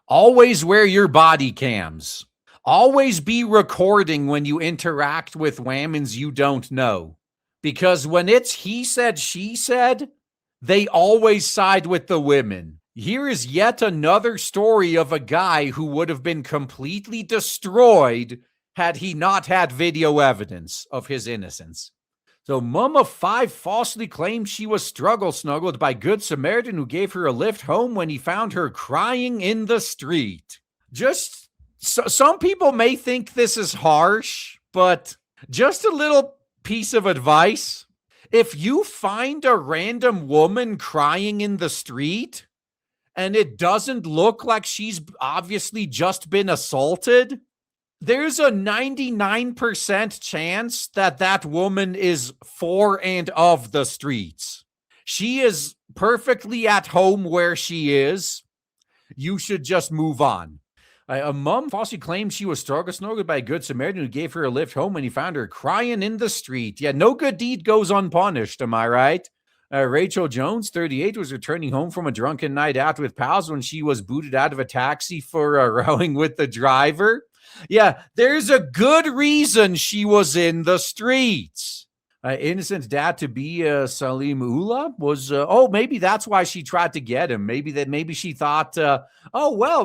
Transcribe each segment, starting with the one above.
Always wear your body cams. Always be recording when you interact with whammons you don't know. Because when it's he said, she said, they always side with the women. Here is yet another story of a guy who would have been completely destroyed had he not had video evidence of his innocence. So, mom of 5 falsely claimed she was struggle-snuggled by Good Samaritan who gave her a lift home when he found her crying in the street. Just, some people may think this is harsh, but just a little piece of advice. If you find a random woman crying in the street and it doesn't look like she's obviously just been assaulted, there's a 99% chance that that woman is for and of the streets. She is perfectly at home where she is. You should just move on. A mom falsely claimed she was struggle-snuggled by a Good Samaritan who gave her a lift home when he found her crying in the street. Yeah, no good deed goes unpunished, am I right? Rachel Jones, 38, was returning home from a drunken night out with pals when she was booted out of a taxi for rowing with the driver. Yeah, there's a good reason she was in the streets. Innocent dad-to-be Salim Ullah was, maybe that's why she tried to get him. Maybe she thought,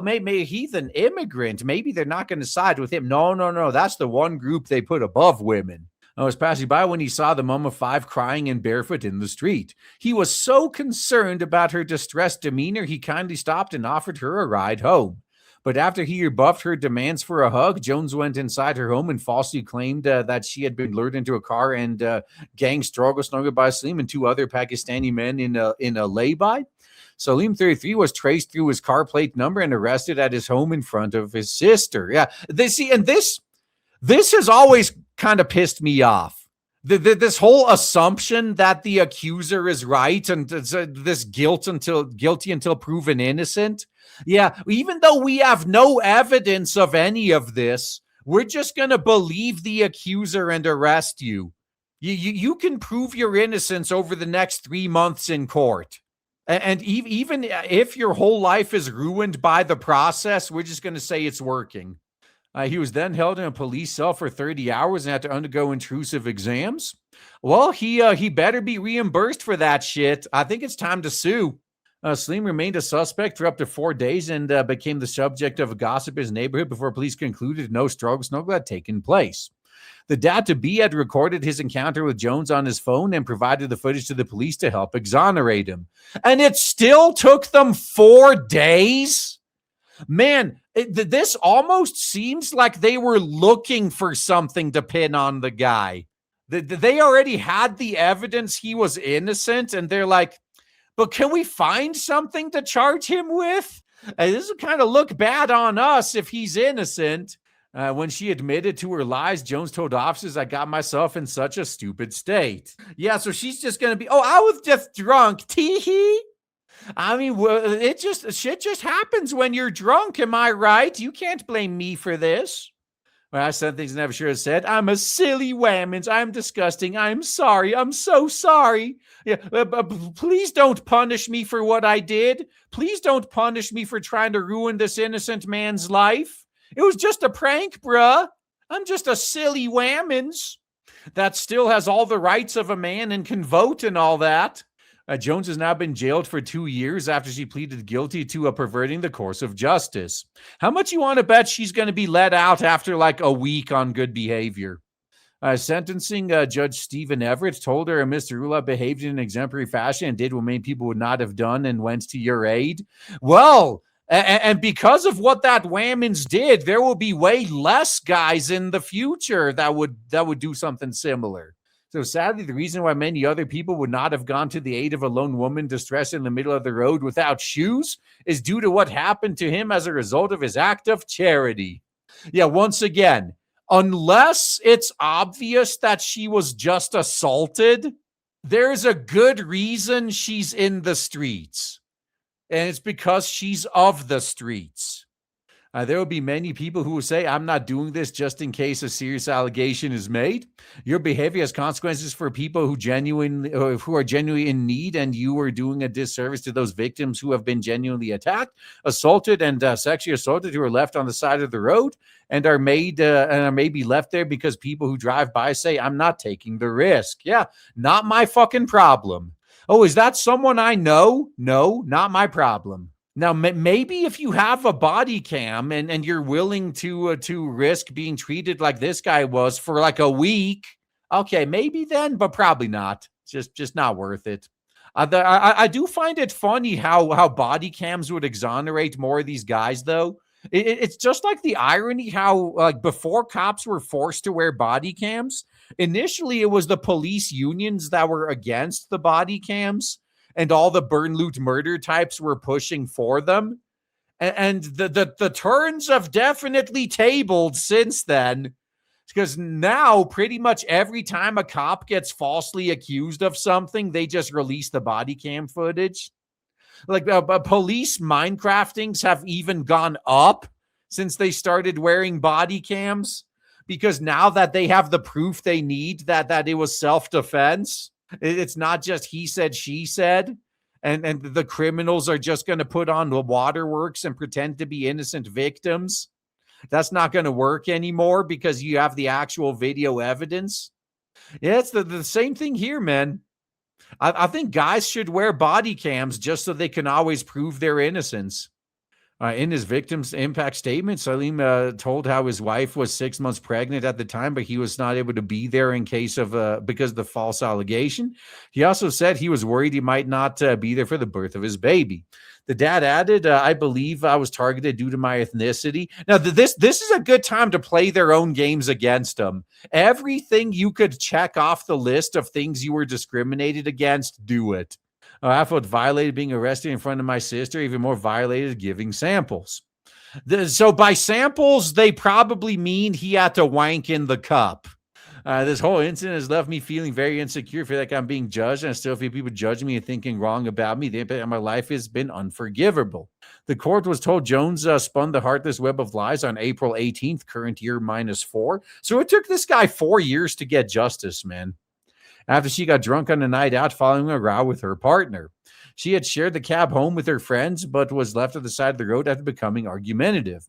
maybe he's an immigrant. Maybe they're not going to side with him. No. That's the one group they put above women. I was passing by when he saw the mom of 5 crying and barefoot in the street. He was so concerned about her distressed demeanor, he kindly stopped and offered her a ride home. But after he rebuffed her demands for a hug, Jones went inside her home and falsely claimed that she had been lured into a car and gang struggle-snuggled by Salim and 2 other Pakistani men in a lay-by. Salim, 33, was traced through his car plate number and arrested at his home in front of his sister. Yeah, this has always kind of pissed me off. This whole assumption that the accuser is right and this guilty until proven innocent. Yeah, even though we have no evidence of any of this, we're just going to believe the accuser and arrest you. You can prove your innocence over the next 3 months in court. And even if your whole life is ruined by the process, we're just going to say it's working. He was then held in a police cell for 30 hours and had to undergo intrusive exams. Well, he better be reimbursed for that shit. I think it's time to sue. Salim remained a suspect for up to 4 days and became the subject of gossip in his neighborhood before police concluded no struggle had taken place. The dad-to-be had recorded his encounter with Jones on his phone and provided the footage to the police to help exonerate him. And it still took them 4 days? Man, this almost seems like they were looking for something to pin on the guy. They already had the evidence he was innocent, and they're like, but can we find something to charge him with? This will kind of look bad on us if he's innocent. When she admitted to her lies, Jones told officers, I got myself in such a stupid state. Yeah, so she's just going to be, I was just drunk. Tee-hee. I mean, shit just happens when you're drunk. Am I right? You can't blame me for this. Well, I said things I never should have said. I'm a silly whammons. I'm disgusting. I'm sorry. I'm so sorry. Yeah, please don't punish me for what I did. Please don't punish me for trying to ruin this innocent man's life. It was just a prank, bruh. I'm just a silly whammons that still has all the rights of a man and can vote and all that. Jones has now been jailed for 2 years after she pleaded guilty to perverting the course of justice. How much you want to bet she's going to be let out after like a week on good behavior? Sentencing Judge Stephen Everett told her Mr. Ullah behaved in an exemplary fashion and did what many people would not have done and went to your aid. Well, and because of what that whammons did, there will be way less guys in the future that would do something similar. So sadly, the reason why many other people would not have gone to the aid of a lone woman distressed in the middle of the road without shoes is due to what happened to him as a result of his act of charity. Yeah, once again, unless it's obvious that she was just assaulted, there's a good reason she's in the streets. And it's because she's of the streets. There will be many people who will say, I'm not doing this just in case a serious allegation is made. Your behavior has consequences for people who are genuinely in need, and you are doing a disservice to those victims who have been genuinely attacked, assaulted, and sexually assaulted, who are left on the side of the road and are maybe left there because people who drive by say, I'm not taking the risk. Yeah, not my fucking problem. Oh, is that someone I know? No, not my problem. Now, maybe if you have a body cam and you're willing to risk being treated like this guy was for like a week, okay, maybe then, but probably not. It's just not worth it. I do find it funny how body cams would exonerate more of these guys, though. It's just like the irony how, like, before cops were forced to wear body cams, initially it was the police unions that were against the body cams, and all the burn, loot, murder types were pushing for them. And the turns have definitely tabled since then, because now pretty much every time a cop gets falsely accused of something, they just release the body cam footage. Like police Minecraftings have even gone up since they started wearing body cams, because now that they have the proof they need that it was self-defense, it's not just he said, she said, and the criminals are just going to put on the waterworks and pretend to be innocent victims. That's not going to work anymore because you have the actual video evidence. Yeah, it's the same thing here, man. I think guys should wear body cams just so they can always prove their innocence. In his victim's impact statement, Salim told how his wife was 6 months pregnant at the time, but he was not able to be there in case of because of the false allegation. He also said he was worried he might not be there for the birth of his baby. The dad added, I believe I was targeted due to my ethnicity. Now, this is a good time to play their own games against them. Everything you could check off the list of things you were discriminated against, do it. I felt violated being arrested in front of my sister, even more violated giving samples. So by samples, they probably mean he had to wank in the cup. This whole incident has left me feeling very insecure. I feel like I'm being judged, and I still feel people judging me and thinking wrong about me. The impact on my life has been unforgivable. The court was told Jones spun the heartless web of lies on April 18th, current year -4. So it took this guy 4 years to get justice, man. After she got drunk on a night out following a row with her partner. She had shared the cab home with her friends, but was left at the side of the road after becoming argumentative.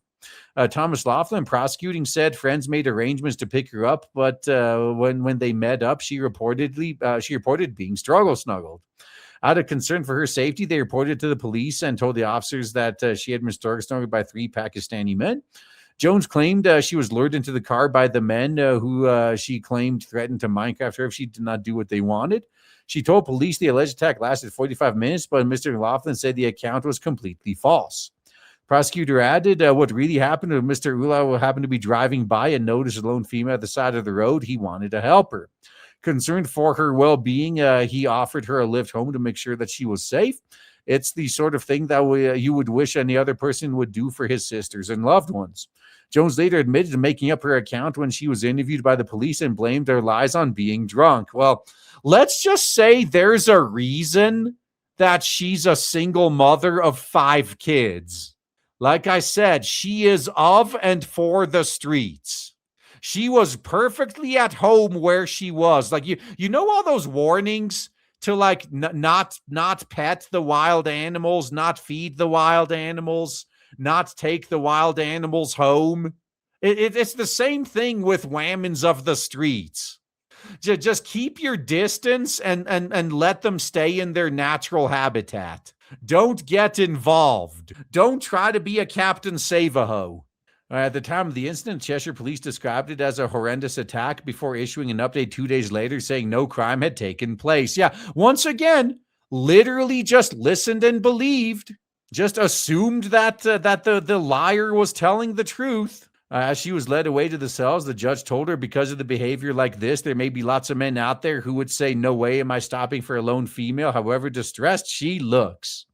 Thomas Laughlin, prosecuting, said friends made arrangements to pick her up, but when they met up, she reported being snuggled. Out of concern for her safety, they reported to the police and told the officers that she had been snuggled by 3 Pakistani men. Jones claimed she was lured into the car by the men who she claimed threatened to Minecraft her if she did not do what they wanted. She told police the alleged attack lasted 45 minutes, but Mr. Laughlin said the account was completely false. Prosecutor added, what really happened to Mr. Ula happened to be driving by and noticed a lone female at the side of the road. He wanted to help her. Concerned for her well-being, he offered her a lift home to make sure that she was safe. It's the sort of thing that you would wish any other person would do for his sisters and loved ones. Jones later admitted to making up her account when she was interviewed by the police and blamed her lies on being drunk. Well, let's just say there's a reason that she's a single mother of 5 kids. Like I said, she is of and for the streets. She was perfectly at home where she was. Like, you know all those warnings to like not pet the wild animals, not feed the wild animals, not take the wild animals home. It's the same thing with whammons of the streets. Just keep your distance and let them stay in their natural habitat. Don't get involved. Don't try to be a Captain Save-A-Ho. At the time of the incident, Cheshire police described it as a horrendous attack before issuing an update 2 days later saying no crime had taken place. Yeah, once again, literally just listened and believed. Just assumed that the liar was telling the truth. As she was led away to the cells, the judge told her because of the behavior like this, there may be lots of men out there who would say, no way am I stopping for a lone female, however distressed she looks.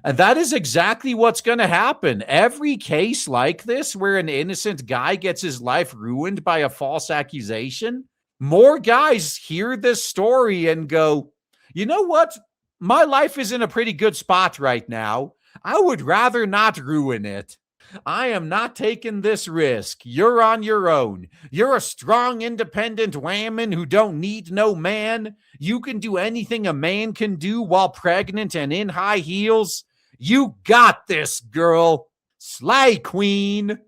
And that is exactly what's going to happen. Every case like this where an innocent guy gets his life ruined by a false accusation, more guys hear this story and go, you know what? My life is in a pretty good spot right now. I would rather not ruin it. I am not taking this risk. You're on your own. You're a strong, independent whammon who don't need no man. You can do anything a man can do while pregnant and in high heels. You got this, girl. Slay, queen.